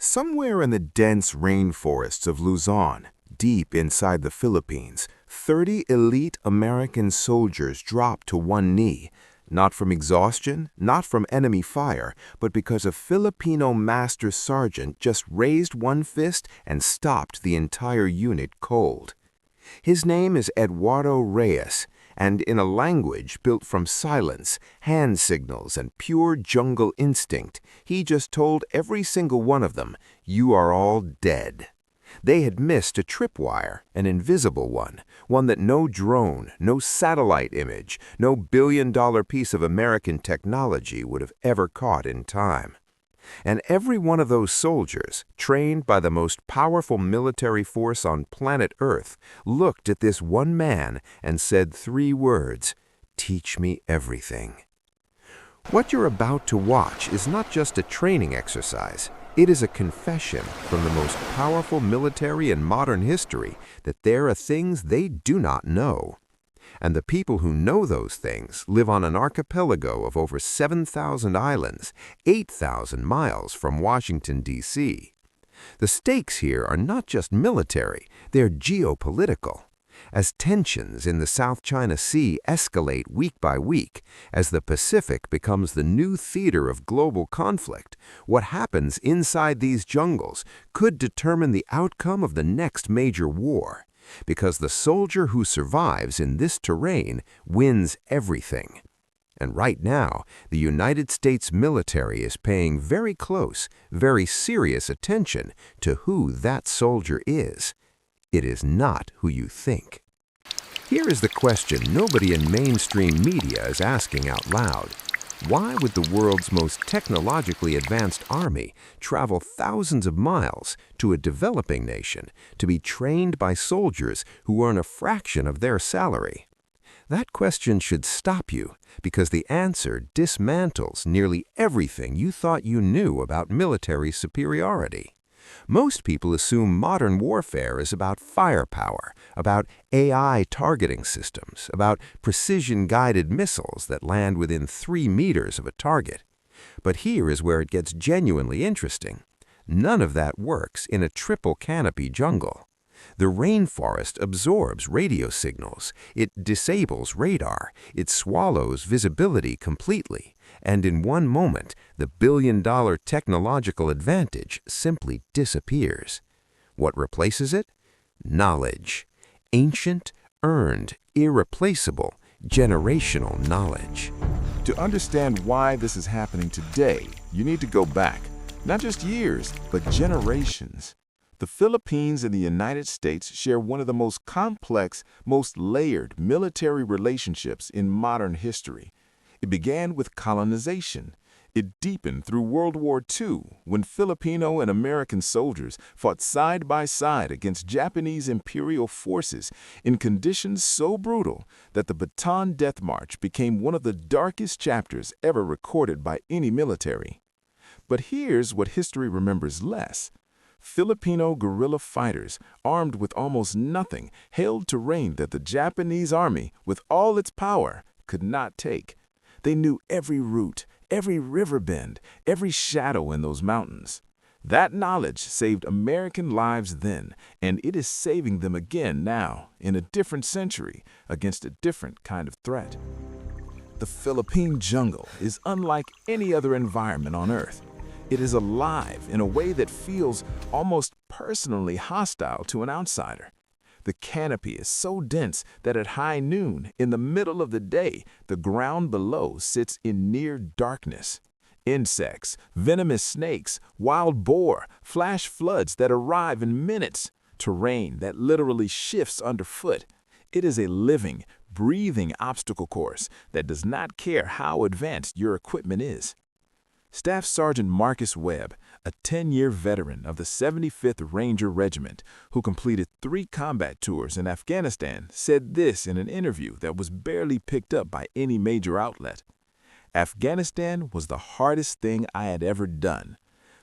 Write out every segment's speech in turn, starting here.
Somewhere in the dense rainforests of Luzon, deep inside the Philippines, 30 elite American soldiers dropped to one knee, not from exhaustion, not from enemy fire, but because a Filipino master sergeant just raised one fist and stopped the entire unit cold. His name is Eduardo Reyes, and in a language built from silence, hand signals, and pure jungle instinct, he just told every single one of them, "You are all dead." They had missed a tripwire, an invisible one that no drone, no satellite image, no billion-dollar piece of American technology would have ever caught in time. And every one of those soldiers, trained by the most powerful military force on planet Earth, looked at this one man and said three words, "Teach me everything." What you're about to watch is not just a training exercise. It is a confession from the most powerful military in modern history that there are things they do not know. And the people who know those things live on an archipelago of over 7,000 islands, 8,000 miles from Washington, D.C. The stakes here are not just military, they're geopolitical. As tensions in the South China Sea escalate week by week, as the Pacific becomes the new theater of global conflict, what happens inside these jungles could determine the outcome of the next major war. Because the soldier who survives in this terrain wins everything. And right now, the United States military is paying very close, very serious attention to who that soldier is. It is not who you think. Here is the question nobody in mainstream media is asking out loud. Why would the world's most technologically advanced army travel thousands of miles to a developing nation to be trained by soldiers who earn a fraction of their salary? That question should stop you because the answer dismantles nearly everything you thought you knew about military superiority. Most people assume modern warfare is about firepower, about AI targeting systems, about precision-guided missiles that land within 3 meters of a target. But here is where it gets genuinely interesting. None of that works in a triple canopy jungle. The rainforest absorbs radio signals, it disables radar, it swallows visibility completely, and in one moment, the billion-dollar technological advantage simply disappears. What replaces it? Knowledge. Ancient, earned, irreplaceable, generational knowledge. To understand why this is happening today, you need to go back, not just years, but generations. The Philippines and the United States share one of the most complex, most layered military relationships in modern history. It began with colonization. It deepened through World War II, when Filipino and American soldiers fought side by side against Japanese imperial forces in conditions so brutal that the Bataan Death March became one of the darkest chapters ever recorded by any military. But here's what history remembers less. Filipino guerrilla fighters, armed with almost nothing, held terrain that the Japanese army, with all its power, could not take. They knew every route, every river bend, every shadow in those mountains. That knowledge saved American lives then, and it is saving them again now, in a different century, against a different kind of threat. The Philippine jungle is unlike any other environment on Earth. It is alive in a way that feels almost personally hostile to an outsider. The canopy is so dense that at high noon, in the middle of the day, the ground below sits in near darkness. Insects, venomous snakes, wild boar, flash floods that arrive in minutes, terrain that literally shifts underfoot. It is a living, breathing obstacle course that does not care how advanced your equipment is. Staff Sergeant Marcus Webb, a 10-year veteran of the 75th Ranger Regiment who completed 3 combat tours in Afghanistan, said this in an interview that was barely picked up by any major outlet. "Afghanistan was the hardest thing I had ever done.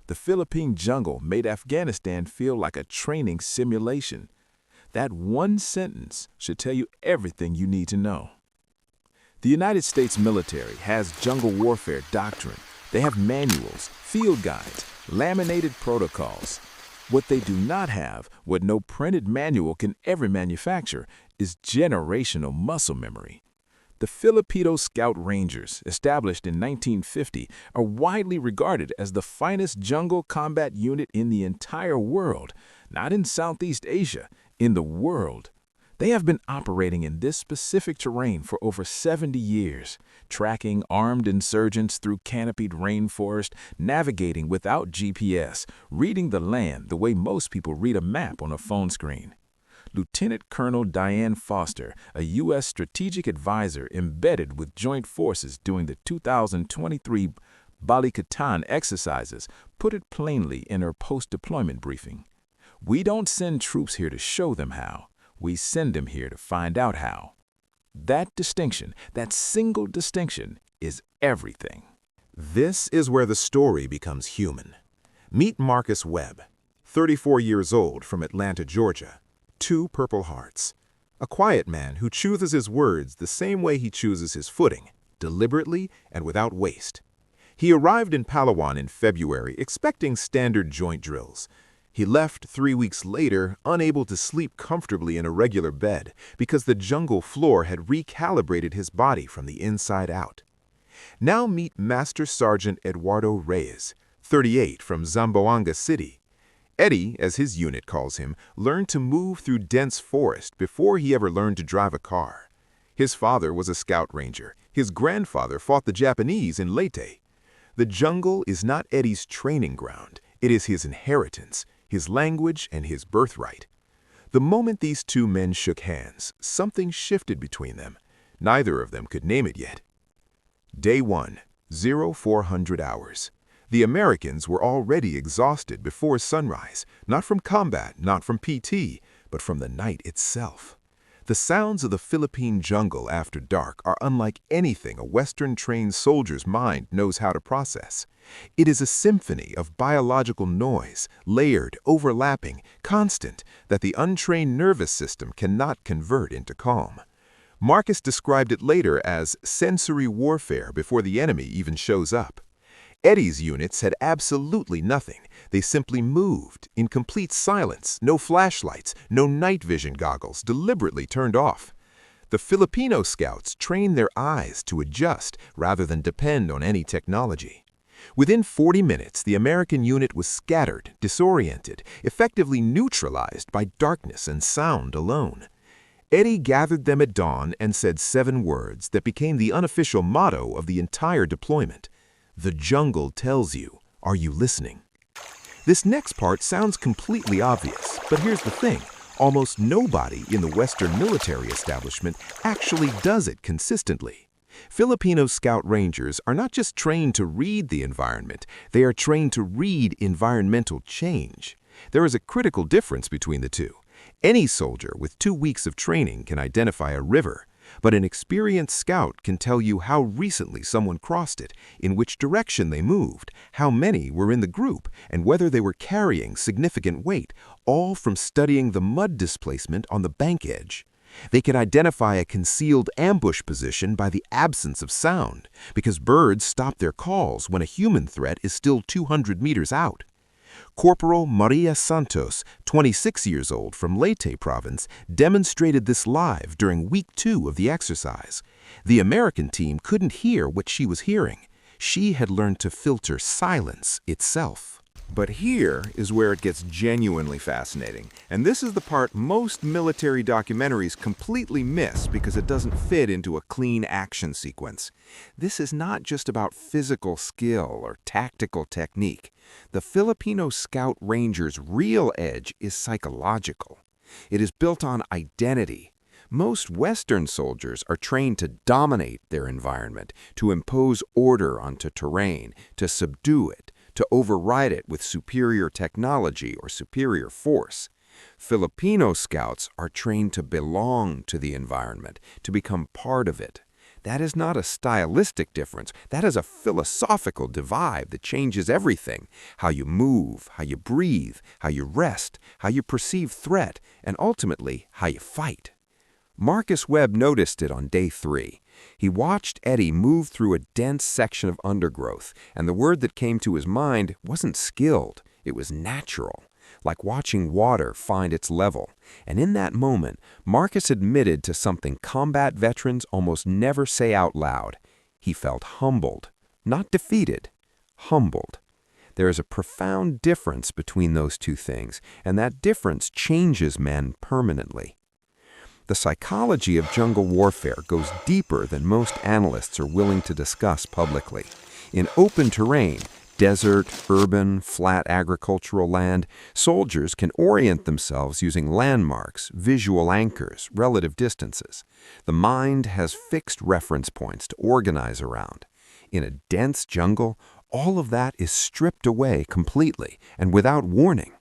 The Philippine jungle made Afghanistan feel like a training simulation." That one sentence should tell you everything you need to know. The United States military has jungle warfare doctrine, They have manuals, field guides, laminated protocols. What they do not have, what no printed manual can ever manufacture, is generational muscle memory. The Filipino Scout Rangers, established in 1950, are widely regarded as the finest jungle combat unit in the entire world, not in Southeast Asia, in the world. They have been operating in this specific terrain for over 70 years, tracking armed insurgents through canopied rainforest, navigating without GPS, reading the land the way most people read a map on a phone screen. Lieutenant Colonel Diane Foster, a U.S. strategic advisor embedded with joint forces during the 2023 Balikatan exercises, put it plainly in her post-deployment briefing. "We don't send troops here to show them how. We send them here to find out how." That distinction, that single distinction, is everything. This is where the story becomes human. Meet Marcus Webb, 34 years old, from Atlanta, Georgia. 2 Purple Hearts. A quiet man who chooses his words the same way he chooses his footing, deliberately and without waste. He arrived in Palawan in February expecting standard joint drills. He left 3 weeks later, unable to sleep comfortably in a regular bed because the jungle floor had recalibrated his body from the inside out. Now meet Master Sergeant Eduardo Reyes, 38, from Zamboanga City. Eddie, as his unit calls him, learned to move through dense forest before he ever learned to drive a car. His father was a scout ranger. His grandfather fought the Japanese in Leyte. The jungle is not Eddie's training ground. It is his inheritance, his language, and his birthright. The moment these 2 men shook hands, something shifted between them. Neither of them could name it yet. Day 1, 0400 hours. The Americans were already exhausted before sunrise, not from combat, not from PT, but from the night itself. The sounds of the Philippine jungle after dark are unlike anything a Western-trained soldier's mind knows how to process. It is a symphony of biological noise, layered, overlapping, constant, that the untrained nervous system cannot convert into calm. Marcus described it later as sensory warfare before the enemy even shows up. Eddie's units had absolutely nothing. They simply moved, in complete silence, no flashlights, no night vision goggles, deliberately turned off. The Filipino scouts trained their eyes to adjust rather than depend on any technology. Within 40 minutes, the American unit was scattered, disoriented, effectively neutralized by darkness and sound alone. Eddie gathered them at dawn and said 7 words that became the unofficial motto of the entire deployment. "The jungle tells you. Are you listening?" This next part sounds completely obvious, but here's the thing. Almost nobody in the Western military establishment actually does it consistently. Filipino Scout Rangers are not just trained to read the environment, they are trained to read environmental change. There is a critical difference between the two. Any soldier with 2 weeks of training can identify a river, but an experienced scout can tell you how recently someone crossed it, in which direction they moved, how many were in the group, and whether they were carrying significant weight, all from studying the mud displacement on the bank edge. They can identify a concealed ambush position by the absence of sound, because birds stop their calls when a human threat is still 200 meters out. Corporal Maria Santos, 26 years old, from Leyte province, demonstrated this live during week 2 of the exercise. The American team couldn't hear what she was hearing. She had learned to filter silence itself. But here is where it gets genuinely fascinating, and this is the part most military documentaries completely miss because it doesn't fit into a clean action sequence. This is not just about physical skill or tactical technique. The Filipino Scout Rangers' real edge is psychological. It is built on identity. Most Western soldiers are trained to dominate their environment, to impose order onto terrain, to subdue it, to override it with superior technology or superior force. Filipino scouts are trained to belong to the environment, to become part of it. That is not a stylistic difference. That is a philosophical divide that changes everything. How you move, how you breathe, how you rest, how you perceive threat, and ultimately, how you fight. Marcus Webb noticed it on day 3. He watched Eddie move through a dense section of undergrowth, and the word that came to his mind wasn't skilled, it was natural, like watching water find its level. And in that moment, Marcus admitted to something combat veterans almost never say out loud. He felt humbled, not defeated, humbled. There is a profound difference between those two things, and that difference changes men permanently. The psychology of jungle warfare goes deeper than most analysts are willing to discuss publicly. In open terrain, desert, urban, flat agricultural land, soldiers can orient themselves using landmarks, visual anchors, relative distances. The mind has fixed reference points to organize around. In a dense jungle, all of that is stripped away completely and without warning.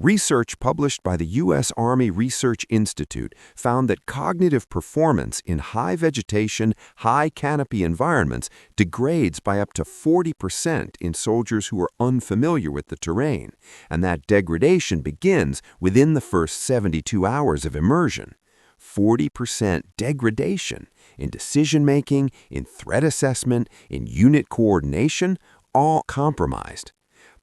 Research published by the U.S. Army Research Institute found that cognitive performance in high vegetation, high canopy environments degrades by up to 40% in soldiers who are unfamiliar with the terrain, and that degradation begins within the first 72 hours of immersion. 40% degradation in decision-making, in threat assessment, in unit coordination, all compromised.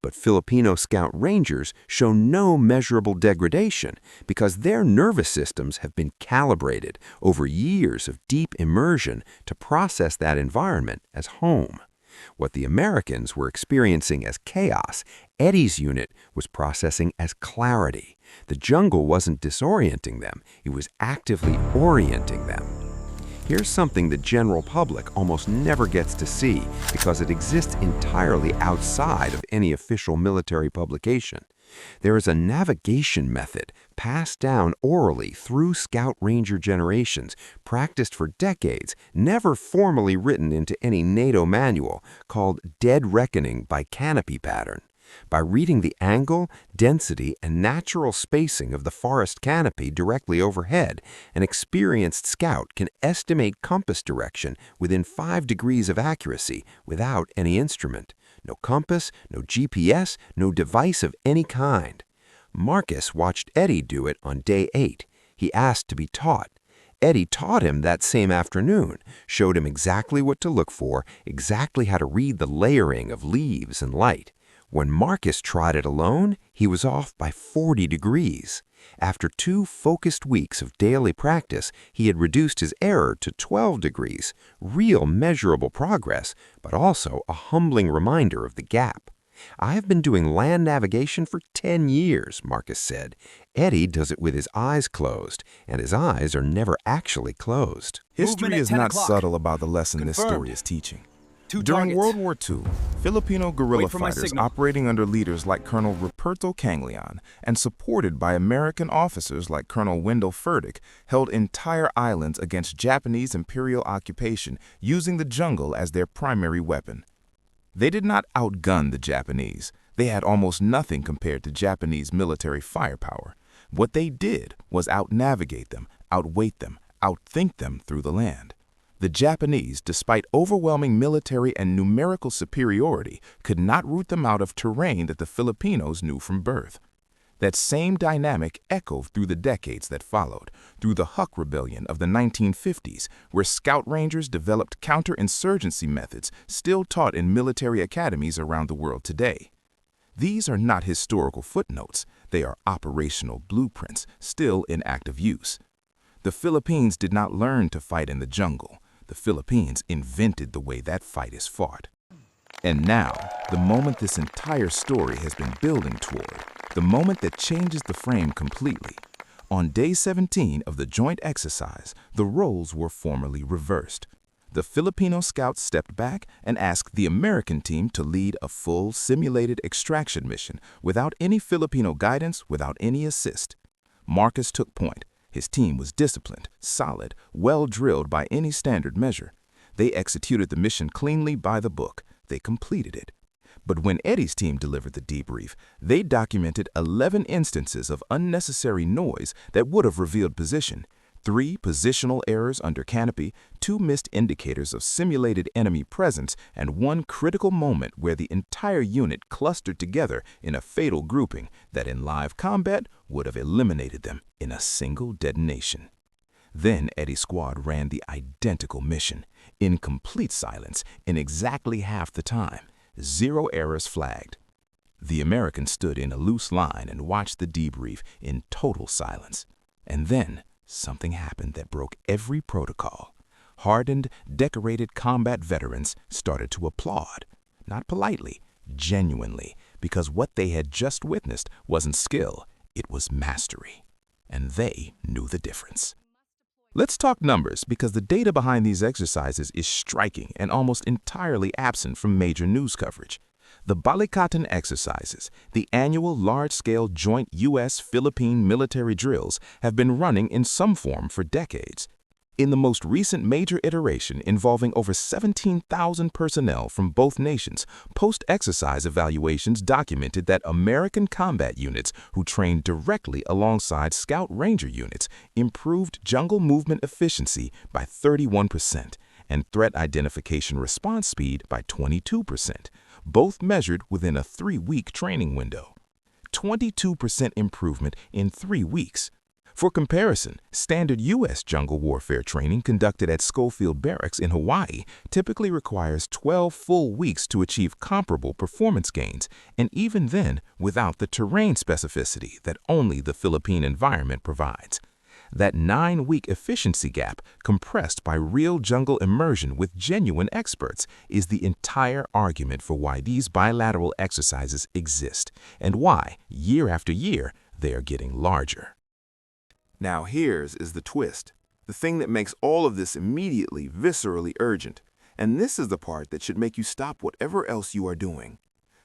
But Filipino Scout Rangers show no measurable degradation because their nervous systems have been calibrated over years of deep immersion to process that environment as home. What the Americans were experiencing as chaos, Eddie's unit was processing as clarity. The jungle wasn't disorienting them, it was actively orienting them. Here's something the general public almost never gets to see because it exists entirely outside of any official military publication. There is a navigation method passed down orally through Scout Ranger generations, practiced for decades, never formally written into any NATO manual, called dead reckoning by canopy pattern. By reading the angle, density, and natural spacing of the forest canopy directly overhead, an experienced scout can estimate compass direction within 5 degrees of accuracy without any instrument. No compass, no GPS, no device of any kind. Marcus watched Eddie do it on day 8. He asked to be taught. Eddie taught him that same afternoon, showed him exactly what to look for, exactly how to read the layering of leaves and light. When Marcus tried it alone, he was off by 40 degrees. After 2 focused weeks of daily practice, he had reduced his error to 12 degrees, real measurable progress, but also a humbling reminder of the gap. "I have been doing land navigation for 10 years, Marcus said. Eddie does it with his eyes closed, and his eyes are never actually closed. History is not subtle about the lesson this story is teaching. During World War II, Filipino guerrilla fighters operating under leaders like Colonel Ruperto Canglian and supported by American officers like Colonel Wendell Furtick held entire islands against Japanese imperial occupation using the jungle as their primary weapon. They did not outgun the Japanese. They had almost nothing compared to Japanese military firepower. What they did was outnavigate them, outweight them, outthink them through the land. The Japanese, despite overwhelming military and numerical superiority, could not root them out of terrain that the Filipinos knew from birth. That same dynamic echoed through the decades that followed, through the Huck Rebellion of the 1950s, where Scout Rangers developed counterinsurgency methods still taught in military academies around the world today. These are not historical footnotes, they are operational blueprints still in active use. The Philippines did not learn to fight in the jungle. The Philippines invented the way that fight is fought. And now, the moment this entire story has been building toward, the moment that changes the frame completely. On day 17 of the joint exercise, the roles were formally reversed. The Filipino scouts stepped back and asked the American team to lead a full simulated extraction mission without any Filipino guidance, without any assist. Marcus took point. His team was disciplined, solid, well-drilled by any standard measure. They executed the mission cleanly by the book. They completed it. But when Eddie's team delivered the debrief, they documented 11 instances of unnecessary noise that would have revealed position, 3 positional errors under canopy, 2 missed indicators of simulated enemy presence, and 1 critical moment where the entire unit clustered together in a fatal grouping that in live combat would have eliminated them in a single detonation. Then Eddie's squad ran the identical mission, in complete silence, in exactly half the time. 0 errors flagged. The Americans stood in a loose line and watched the debrief in total silence. And then something happened that broke every protocol. Hardened, decorated combat veterans started to applaud, not politely, genuinely, because what they had just witnessed wasn't skill, it was mastery. And they knew the difference. Let's talk numbers, because the data behind these exercises is striking and almost entirely absent from major news coverage. The Balikatan exercises, the annual large-scale joint U.S.-Philippine military drills, have been running in some form for decades. In the most recent major iteration involving over 17,000 personnel from both nations, post-exercise evaluations documented that American combat units who trained directly alongside Scout Ranger units improved jungle movement efficiency by 31% and threat identification response speed by 22%, both measured within a 3-week training window. 22% improvement in 3 weeks. For comparison, standard U.S. jungle warfare training conducted at Schofield Barracks in Hawaii typically requires 12 full weeks to achieve comparable performance gains, and even then without the terrain specificity that only the Philippine environment provides. That 9-week efficiency gap, compressed by real jungle immersion with genuine experts, is the entire argument for why these bilateral exercises exist, and why, year after year, they are getting larger. Now here's the twist, the thing that makes all of this immediately, viscerally urgent. And this is the part that should make you stop whatever else you are doing.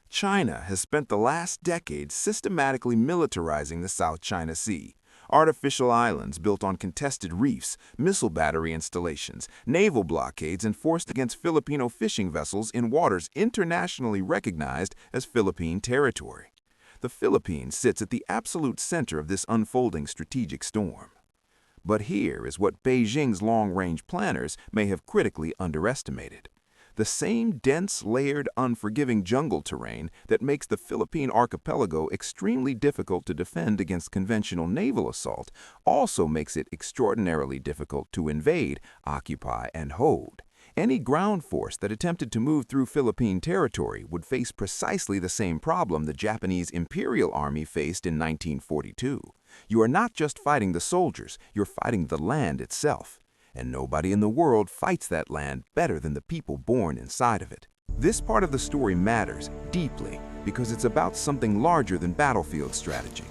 China has spent the last decade systematically militarizing the South China Sea. Artificial islands built on contested reefs, missile battery installations, naval blockades enforced against Filipino fishing vessels in waters internationally recognized as Philippine territory. The Philippines sits at the absolute center of this unfolding strategic storm. But here is what Beijing's long-range planners may have critically underestimated. The same dense, layered, unforgiving jungle terrain that makes the Philippine archipelago extremely difficult to defend against conventional naval assault also makes it extraordinarily difficult to invade, occupy, and hold. Any ground force that attempted to move through Philippine territory would face precisely the same problem the Japanese Imperial Army faced in 1942. You are not just fighting the soldiers, you're fighting the land itself. And nobody in the world fights that land better than the people born inside of it. This part of the story matters deeply because it's about something larger than battlefield strategy.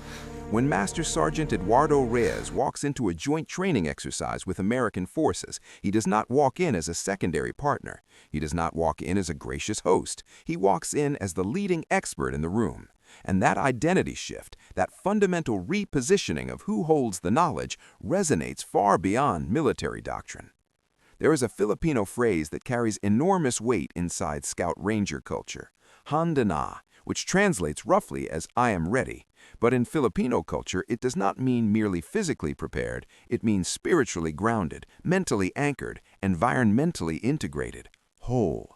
When Master Sergeant Eduardo Reyes walks into a joint training exercise with American forces, he does not walk in as a secondary partner. He does not walk in as a gracious host. He walks in as the leading expert in the room. And that identity shift, that fundamental repositioning of who holds the knowledge, resonates far beyond military doctrine. There is a Filipino phrase that carries enormous weight inside Scout Ranger culture, handa na, which translates roughly as "I am ready." But in Filipino culture, it does not mean merely physically prepared. It means spiritually grounded, mentally anchored, environmentally integrated, whole.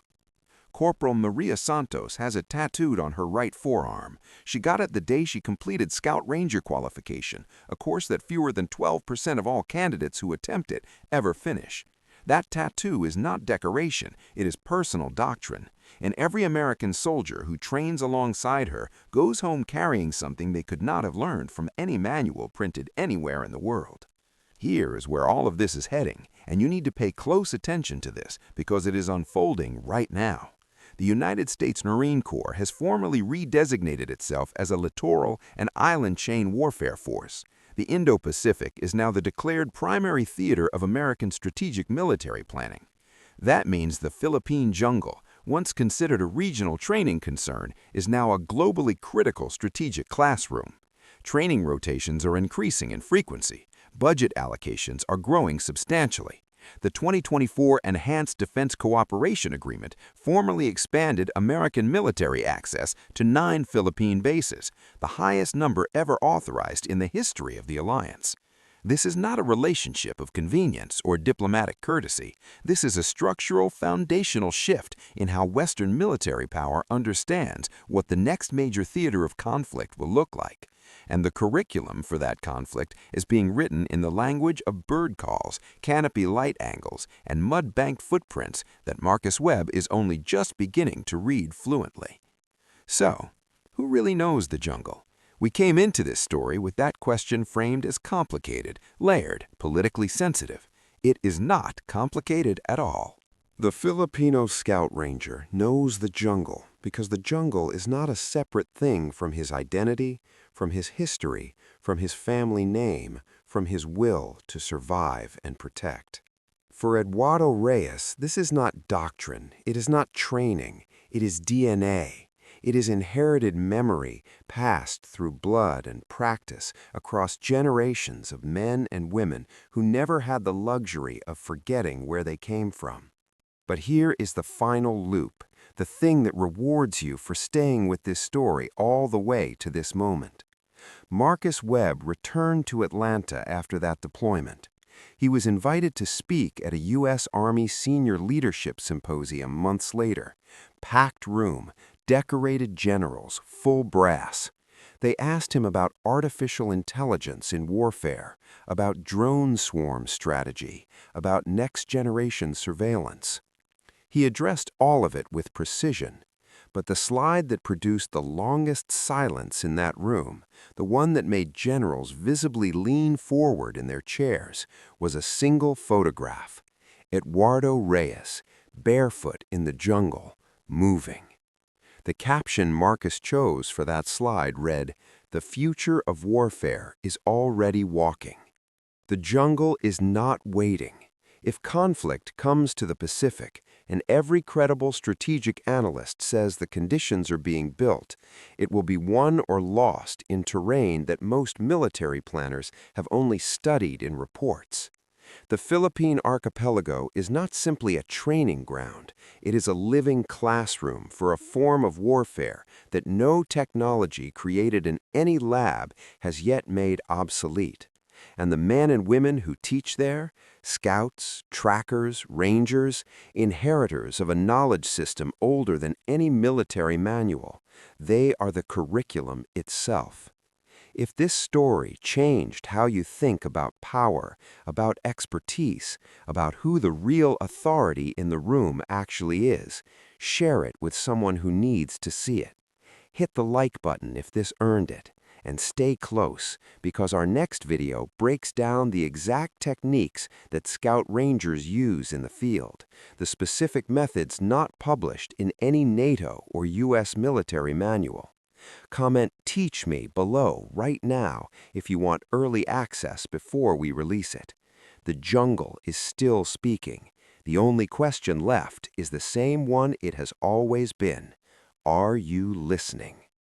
Corporal Maria Santos has it tattooed on her right forearm. She got it the day she completed Scout Ranger qualification, a course that fewer than 12% of all candidates who attempt it ever finish. That tattoo is not decoration, it is personal doctrine. And every American soldier who trains alongside her goes home carrying something they could not have learned from any manual printed anywhere in the world. Here is where all of this is heading, and you need to pay close attention to this because it is unfolding right now. The United States Marine Corps has formally redesignated itself as a littoral and island chain warfare force. The Indo-Pacific is now the declared primary theater of American strategic military planning. That means the Philippine jungle, once considered a regional training concern, is now a globally critical strategic classroom. Training rotations are increasing in frequency. Budget allocations are growing substantially. The 2024 Enhanced Defense Cooperation Agreement formally expanded American military access to 9 Philippine bases, the highest number ever authorized in the history of the alliance. This is not a relationship of convenience or diplomatic courtesy. This is a structural, foundational shift in how Western military power understands what the next major theater of conflict will look like. And the curriculum for that conflict is being written in the language of bird calls, canopy light angles, and mud-banked footprints that Marcus Webb is only just beginning to read fluently. So, who really knows the jungle? We came into this story with that question framed as complicated, layered, politically sensitive. It is not complicated at all. The Filipino Scout Ranger knows the jungle because the jungle is not a separate thing from his identity, from his history, from his family name, from his will to survive and protect. For Eduardo Reyes, this is not doctrine, it is not training, it is DNA. It is inherited memory passed through blood and practice across generations of men and women who never had the luxury of forgetting where they came from. But here is the final loop, the thing that rewards you for staying with this story all the way to this moment. Marcus Webb returned to Atlanta after that deployment. He was invited to speak at a U.S. Army Senior Leadership Symposium months later. Packed room, decorated generals, full brass. They asked him about artificial intelligence in warfare, about drone swarm strategy, about next-generation surveillance. He addressed all of it with precision, but the slide that produced the longest silence in that room, the one that made generals visibly lean forward in their chairs, was a single photograph. Eduardo Reyes, barefoot in the jungle, moving. The caption Marcus chose for that slide read, "The future of warfare is already walking." The jungle is not waiting. If conflict comes to the Pacific, and every credible strategic analyst says the conditions are being built, it will be won or lost in terrain that most military planners have only studied in reports. The Philippine archipelago is not simply a training ground, it is a living classroom for a form of warfare that no technology created in any lab has yet made obsolete. And the men and women who teach there, scouts, trackers, rangers, inheritors of a knowledge system older than any military manual, they are the curriculum itself. If this story changed how you think about power, about expertise, about who the real authority in the room actually is, share it with someone who needs to see it. Hit the like button if this earned it. And stay close, because our next video breaks down the exact techniques that Scout Rangers use in the field, the specific methods not published in any NATO or U.S. military manual. Comment "Teach me" below right now if you want early access before we release it. The jungle is still speaking. The only question left is the same one it has always been. Are you listening?